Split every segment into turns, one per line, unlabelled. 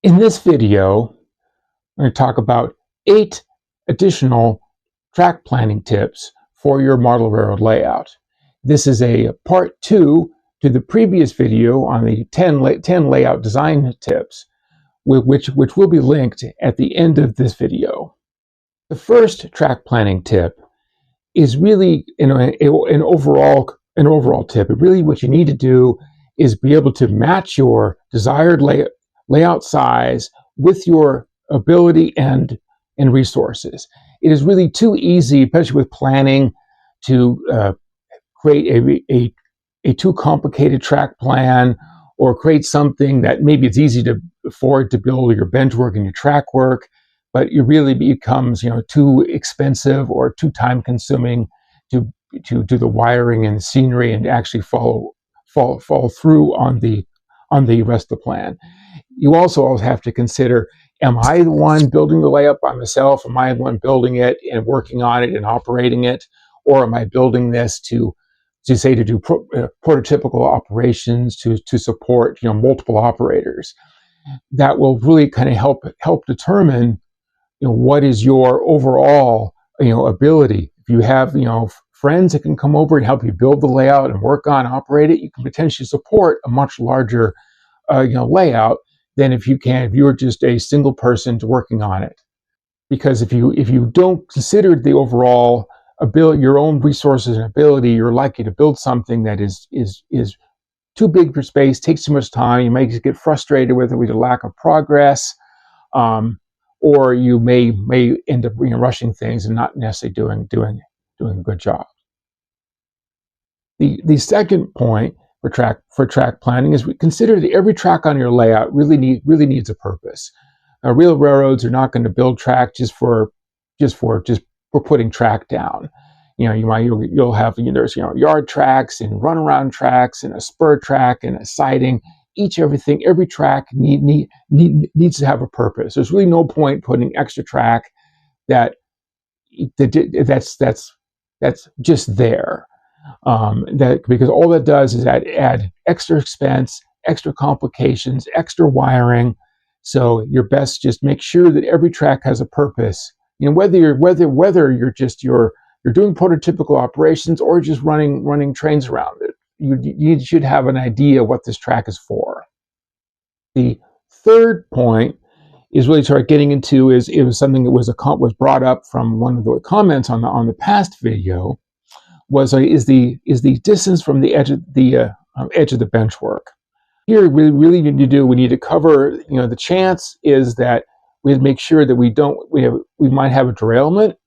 In this video, I'm going to talk about 8 additional track planning tips for your model railroad layout. This is a part 2 to the previous video on the 10 layout design tips, which will be linked at the end of this video. The first track planning tip is really an overall tip. Really what you need to do is be able to match your desired layout size with your ability and resources. It is really too easy, especially with planning, to create a too complicated track plan, or create something that maybe it's easy to afford to build your bench work and your track work, but it really becomes too expensive or too time consuming to do the wiring and the scenery and actually follow through on the rest of the plan. You also have to consider, am I the one building the layout by myself? Am I the one building it and working on it and operating it? Or am I building this to do prototypical operations to support multiple operators? That will really kind of help determine what is your overall ability. If you have friends that can come over and help you build the layout and work on operate it, you can potentially support a much larger layout than if you're just a single person working on it. Because if you don't consider the overall ability, your own resources and ability, you're likely to build something that is too big for space, takes too much time. You may get frustrated with it with a lack of progress, or you may end up rushing things and not necessarily doing a good job. The second point for track planning is consider that every track on your layout really needs a purpose. Real railroads are not going to build track just for putting track down. You'll have there's yard tracks and runaround tracks and a spur track and a siding. Every track needs to have a purpose. There's really no point putting extra track that's just there. Because all that does is add extra expense, extra complications, extra wiring. So your best just make sure that every track has a purpose. Whether you're doing prototypical operations or just running trains around it, you should have an idea what this track is for. The third point is really start getting into is something that was brought up from one of the comments on the past video. Is the distance from the edge of the bench work. Here, we really need to do. We need to cover. The chance is that we make sure that we might have a derailment,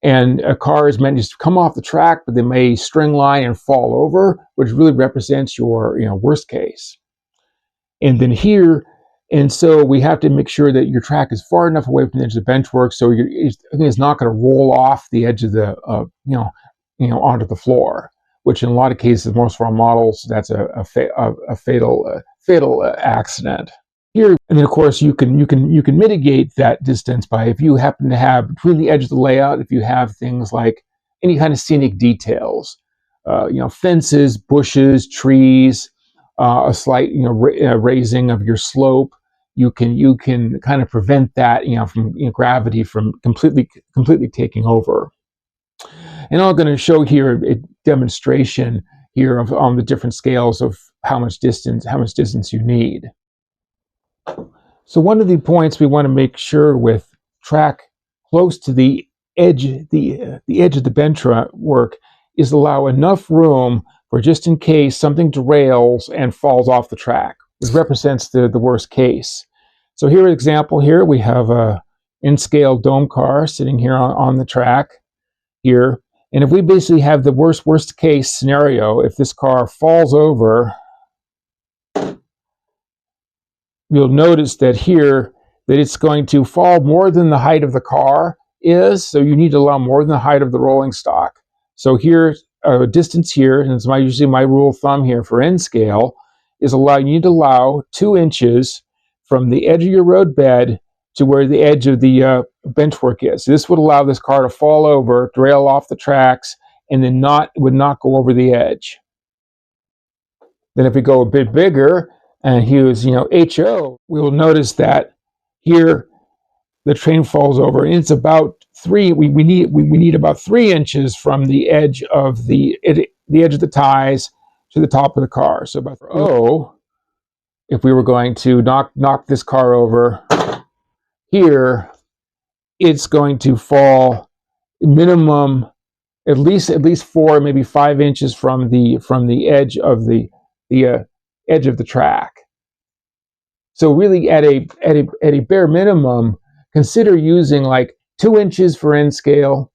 and a car is meant to come off the track, but they may string line and fall over, which really represents your worst case. And then here, and so we have to make sure that your track is far enough away from the edge of the bench work, so it's not going to roll off the edge of the onto the floor, which in a lot of cases, most of our models, that's a fatal accident. Here, and then of course you can mitigate that distance by, if you happen to have between the edge of the layout, if you have things like any kind of scenic details, fences, bushes, trees, a slight raising of your slope, you can kind of prevent that from gravity from completely taking over. And I'm going to show here a demonstration here on the different scales of how much distance you need. So one of the points we want to make sure with track close to the edge of the bench work is allow enough room for just in case something derails and falls off the track, which represents the worst case. So here, an example here, we have a in-scale dome car sitting here on the track here. And if we basically have the worst case scenario, if this car falls over, you'll notice that here that it's going to fall more than the height of the car is. So you need to allow more than the height of the rolling stock. So here, a distance here, and it's usually my rule of thumb here for N scale, is you need to allow 2 inches from the edge of your road bed to where the edge of the bench work is. So this would allow this car to fall over, derail off the tracks, and then would not go over the edge. Then if we go a bit bigger, and here's, HO, we will notice that here the train falls over, and it's about we need about 3 inches from the edge of the edge of the ties to the top of the car. So about O, if we were going to knock this car over here, it's going to fall minimum at least 4, maybe 5 inches from the edge of the edge of the track. So really, at a bare minimum, consider using like 2 inches for N scale,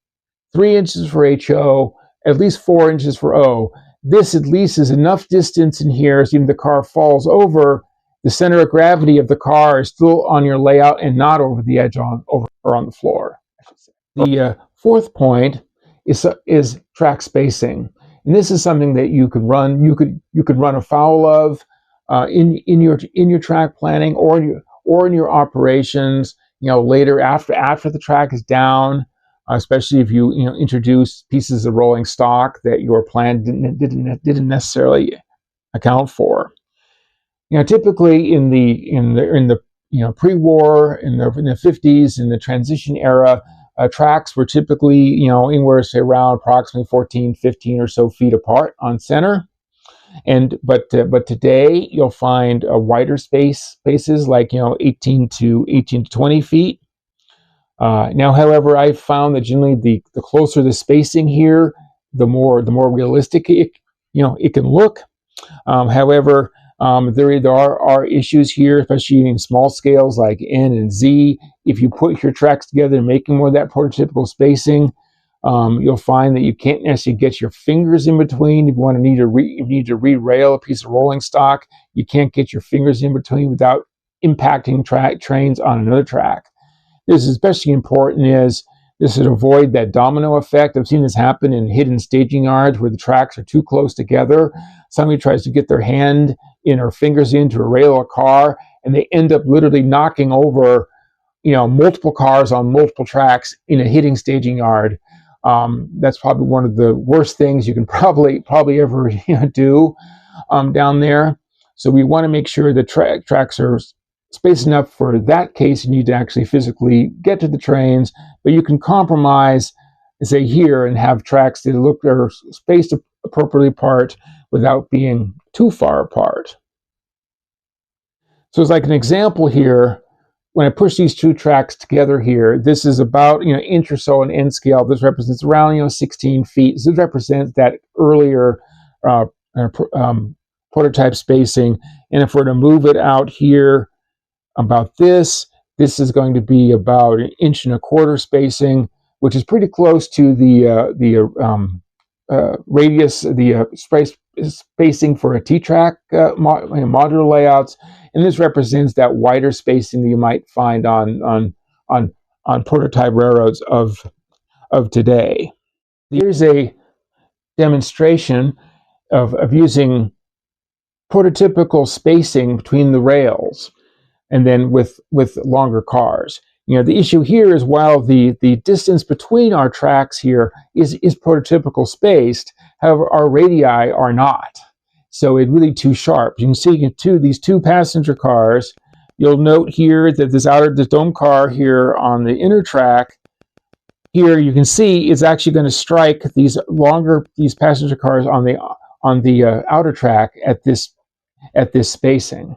3 inches for HO, at least 4 inches for O. This at least is enough distance in here, so even the car falls over, the center of gravity of the car is still on your layout and not over the edge on the floor. The fourth point is track spacing, and this is something that you could run. You could run afoul of in your track planning or in your operations. Later after the track is down, especially if you introduce pieces of rolling stock that your plan didn't necessarily account for. Typically in the pre-war, in the 50s, in the transition era, tracks were typically anywhere, say, around approximately 14, 15 or so feet apart on center. But today you'll find wider spaces like 18 to 20 feet. Now, however, I've found that generally the closer the spacing here, the more realistic it can look. However, there are issues here, especially in small scales like N and Z. If you put your tracks together and making more of that prototypical spacing, you'll find that you can't necessarily get your fingers in between. If you need to re-rail a piece of rolling stock, you can't get your fingers in between without impacting trains on another track. This is especially important as this would avoid that domino effect. I've seen this happen in hidden staging yards where the tracks are too close together. Somebody tries to get their hand in or fingers into a rail of a car, and they end up literally knocking over, multiple cars on multiple tracks in a hidden staging yard. That's probably one of the worst things you can probably ever do down there. So we want to make sure the tracks are spaced enough for that case. You need to actually physically get to the trains, but you can compromise, say here, and have tracks that are spaced appropriately apart without being too far apart. So it's like an example here. When I push these two tracks together here, this is about inch or so in N scale. This represents around 16 feet. So this represents that earlier prototype spacing. And if we're to move it out here about this is going to be about 1.25 inches spacing, which is pretty close to the radius, the spacing for a T-track modular layouts, and this represents that wider spacing that you might find on prototype railroads of today. Here's a demonstration of using prototypical spacing between the rails, and then with longer cars. The issue here is while the distance between our tracks here is prototypical spaced, however, our radii are not. So it's really too sharp. You can see these two passenger cars. You'll note here that this dome car here on the inner track, here you can see it's actually going to strike these passenger cars on the outer track at this spacing.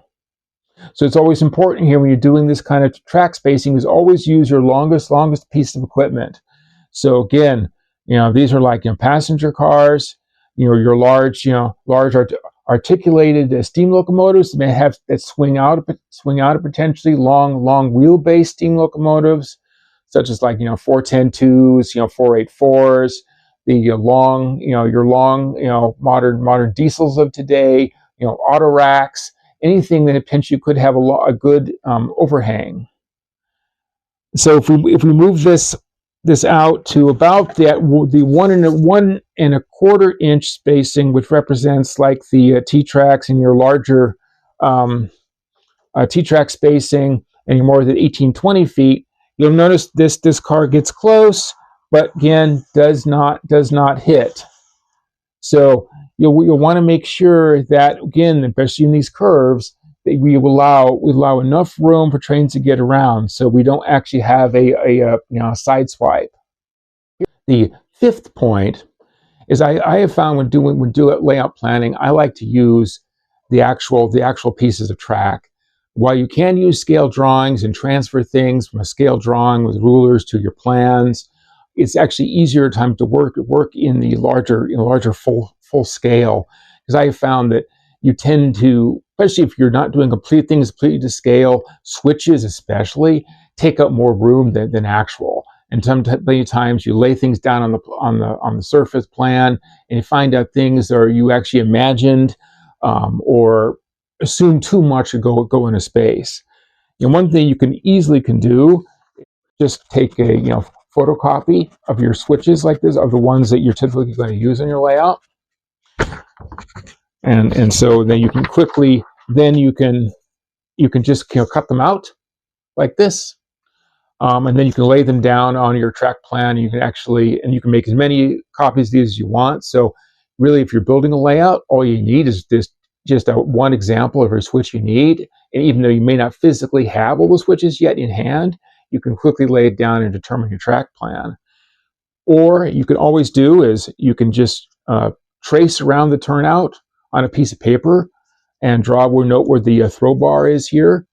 So it's always important here when you're doing this kind of track spacing is always use your longest piece of equipment. So again, these are like passenger cars, your large articulated steam locomotives that swing out of potentially long wheelbase steam locomotives, such as like 410-2s, 484s, the long modern diesels of today, auto racks. Anything that potentially could have a good overhang. So if we move this out to about the 1.25 inch spacing, which represents like the T-tracks and your larger T-track spacing, and you're more than 18-20 feet, you'll notice this car gets close, but again does not hit. So you'll want to make sure that, again, especially in these curves, we allow enough room for trains to get around, so we don't actually have a side swipe. The fifth point is I have found when doing layout planning, I like to use the actual pieces of track. While you can use scale drawings and transfer things from a scale drawing with rulers to your plans, it's actually easier time to work in the larger full scale, because I have found that you tend to, especially if you're not doing things completely to scale, switches especially take up more room than actual. And many times you lay things down on the surface plan, and you find out things that you actually imagined or assume too much to go into space. And one thing you can easily do, just take a photocopy of your switches like this, of the ones that you're typically going to use in your layout, and so then you can quickly you can just cut them out like this. And then you can lay them down on your track plan. You can make as many copies of these as you want. So really, if you're building a layout, all you need is just one example of every switch you need. And even though you may not physically have all the switches yet in hand, you can quickly lay it down and determine your track plan. Or you can always do is you can just trace around the turnout on a piece of paper and note where the throw bar is here.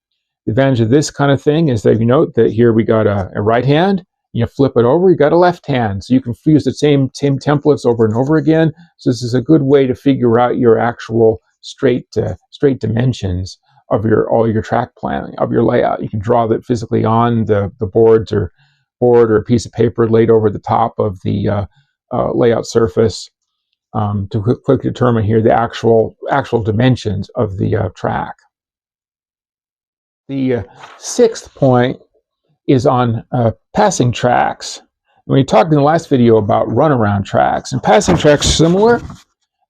The advantage of this kind of thing is that you note that here we got a right hand, you flip it over, you got a left hand. So you can use the same templates over and over again. So this is a good way to figure out your actual straight dimensions of all your track planning, of your layout. You can draw that physically on the board or a piece of paper laid over the top of the layout surface to quickly determine here the actual dimensions of the track. The sixth point is on passing tracks. We talked in the last video about runaround tracks, and passing tracks are similar.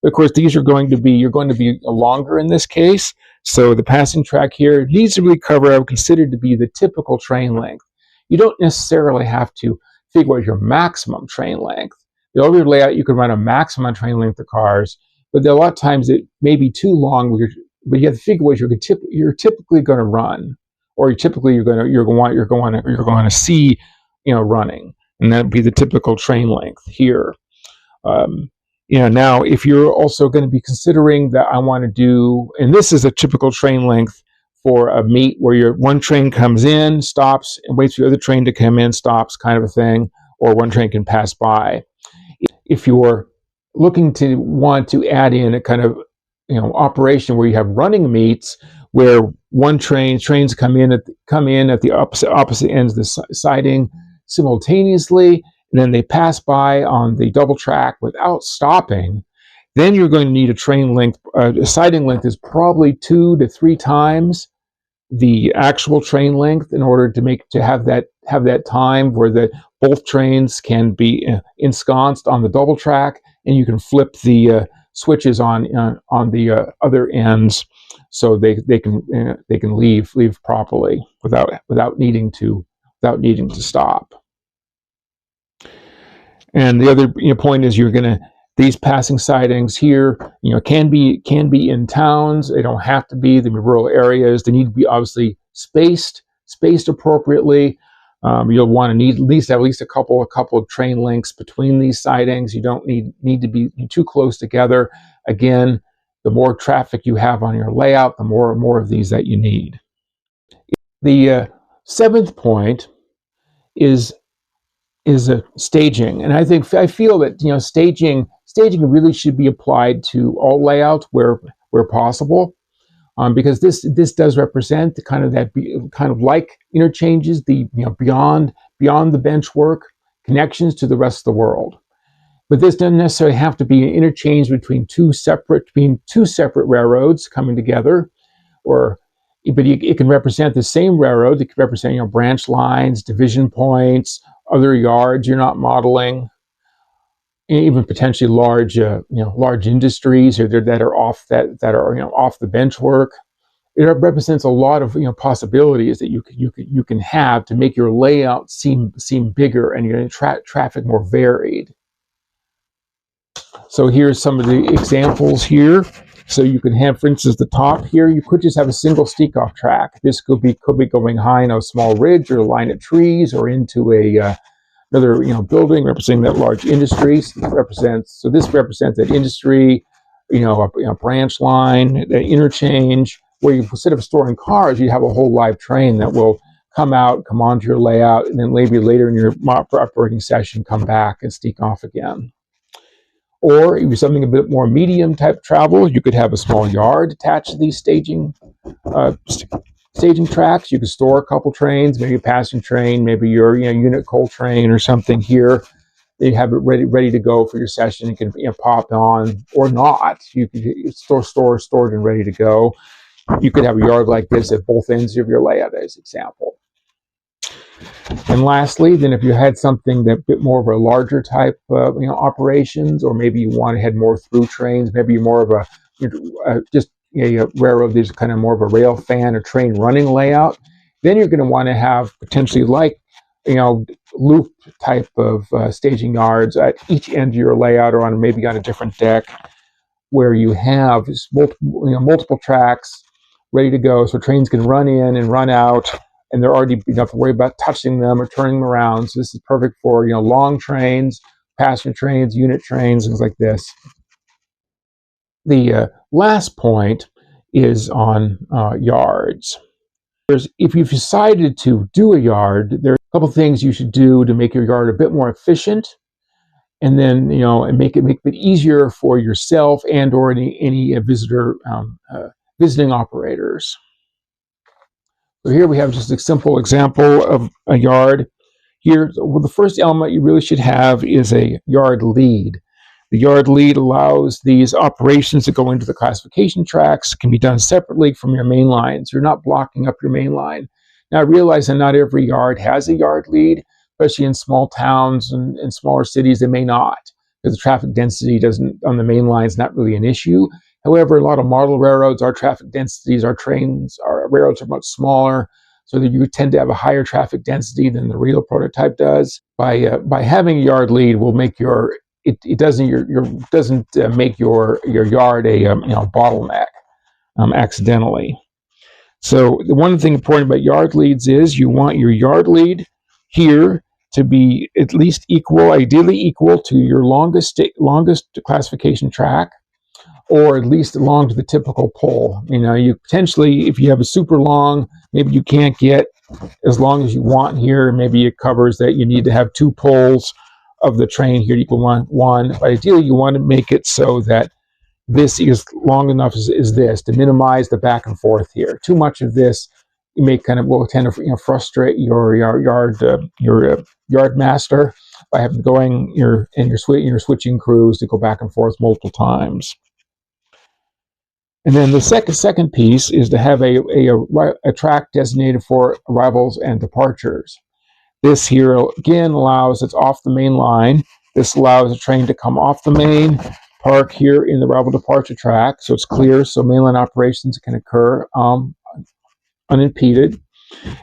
Of course, you're going to be longer in this case. So the passing track here needs to be covered. I would consider to be the typical train length. You don't necessarily have to figure out your maximum train length. Over your layout, you can run a maximum train length of cars, but there are a lot of times it may be too long. But you have to figure what you're typically going to run, or you're going to see, running, and that would be the typical train length here. Now if you're also going to be considering that I want to do, and this is a typical train length for a meet where one train comes in, stops, and waits for the other train to come in, stops, kind of a thing, or one train can pass by. If you're looking to want to add in a kind of operation where you have running meets where trains come in at the opposite ends of the siding simultaneously, and then they pass by on the double track without stopping, then you're going to need a train length. A siding length is probably 2 to 3 times the actual train length in order to have that time where both trains can be ensconced on the double track, and you can flip the switches on the other ends, so they can leave properly without needing to stop. And the other point is these passing sidings here can be in towns. They don't have to be. They be rural areas. They need to be obviously spaced appropriately. You'll want to need at least a couple of train links between these sidings. You don't need to be too close together. Again, the more traffic you have on your layout, the more of these that you need. The seventh point is staging, and I feel that staging really should be applied to all layouts where possible. Because this does represent the kind of like interchanges, beyond the bench work, connections to the rest of the world. But this doesn't necessarily have to be an interchange between two separate railroads coming together, but it can represent the same railroad. It can represent branch lines, division points, other yards you're not modeling, even potentially large industries that are off the bench work. It represents a lot of possibilities that you can have to make your layout seem bigger and your traffic more varied. So here's some of the examples here. So you can have, for instance, the top here, you could just have a single steak-off track. This could be going high on a small ridge or a line of trees or into another building representing that large industry. So this represents that industry, a branch line, the interchange, where you, instead of storing cars, you have a whole live train that will come onto your layout, and then maybe later in your operating session come back and steak off again. Or if you're something a bit more medium type travel, you could have a small yard attached to these staging tracks. You could store a couple trains, maybe a passenger train, maybe your unit coal train or something here. You have it ready to go for your session. You can pop on or not. You could stored and ready to go. You could have a yard like this at both ends of your layout as example. And lastly, then if you had something that bit more of a larger type operations, or maybe you want to head more through trains, maybe you're more of a railroad, there's kind of more of a rail fan or train running layout, then you're going to want to have potentially loop type of staging yards at each end of your layout, or maybe on a different deck, where you have multiple tracks ready to go, so trains can run in and run out, and they're already, you don't have to worry about touching them or turning them around. So this is perfect for long trains, passenger trains, unit trains, things like this. The last point is on yards. If you've decided to do a yard, there are a couple things you should do to make your yard a bit more efficient, and then and make it easier for yourself and or any visiting operators. So here we have just a simple example of a yard. Here, the first element you really should have is a yard lead. The yard lead allows these operations to go into the classification tracks. It can be done separately from your main lines. You're not blocking up your main line. Now, I realize that not every yard has a yard lead, especially in small towns and smaller cities. They may not, because the traffic density on the main line is not really an issue. However, a lot of model railroads, our traffic densities, our railroads are much smaller, so that you tend to have a higher traffic density than the real prototype does. By having a yard lead will make it doesn't make your yard a bottleneck accidentally. So the one thing important about yard leads is you want your yard lead here to be at least equal, ideally equal to your longest classification track, or at least along to the typical pole. You potentially, if you have a super long, maybe you can't get as long as you want here. Maybe it covers that you need to have two poles of the train here to equal one. But ideally, you want to make it so that this is long enough as this to minimize the back and forth here. Too much of this will tend to frustrate your yard master by having your switching crews to go back and forth multiple times. And then the second piece is to have a track designated for arrivals and departures. This here again allows, it's off the main line. This allows a train to come off the main, park here in the arrival departure track, so it's clear, so mainline operations can occur unimpeded.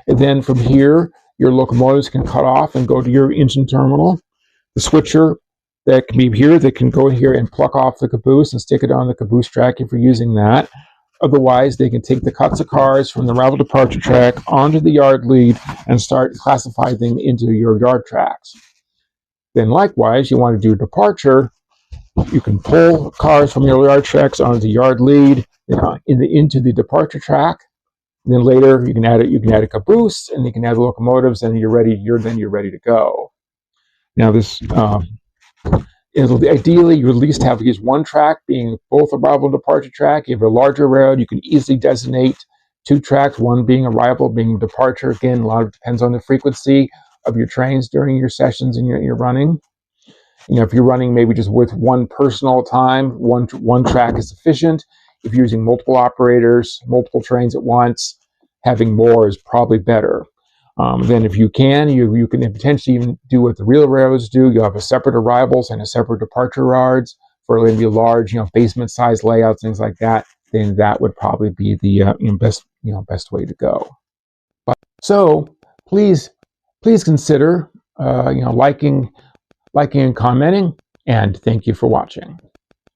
And then from here, your locomotives can cut off and go to your engine terminal. The switcher that can be here, they can go in here and pluck off the caboose and stick it on the caboose track if you're using that. Otherwise, they can take the cuts of cars from the arrival departure track onto the yard lead and start classifying them into your yard tracks. Then likewise, you want to do departure, you can pull cars from your yard tracks onto the yard lead into the departure track. And then later you can add a caboose, and you can add the locomotives, and you're ready to go. Now this ideally you at least have to use one track being both arrival and departure track. If you have a larger railroad, you can easily designate two tracks, one being arrival, being departure. Again, a lot of it depends on the frequency of your trains during your sessions and your running. If you're running maybe just with one person all the time, one track is sufficient. If you're using multiple operators, multiple trains at once, having more is probably better. Then if you can potentially even do what the real railroads do. You have a separate arrivals and a separate departure yards for maybe large, basement-sized layouts, things like that. Then that would probably be the best way to go. So please consider liking and commenting, and thank you for watching.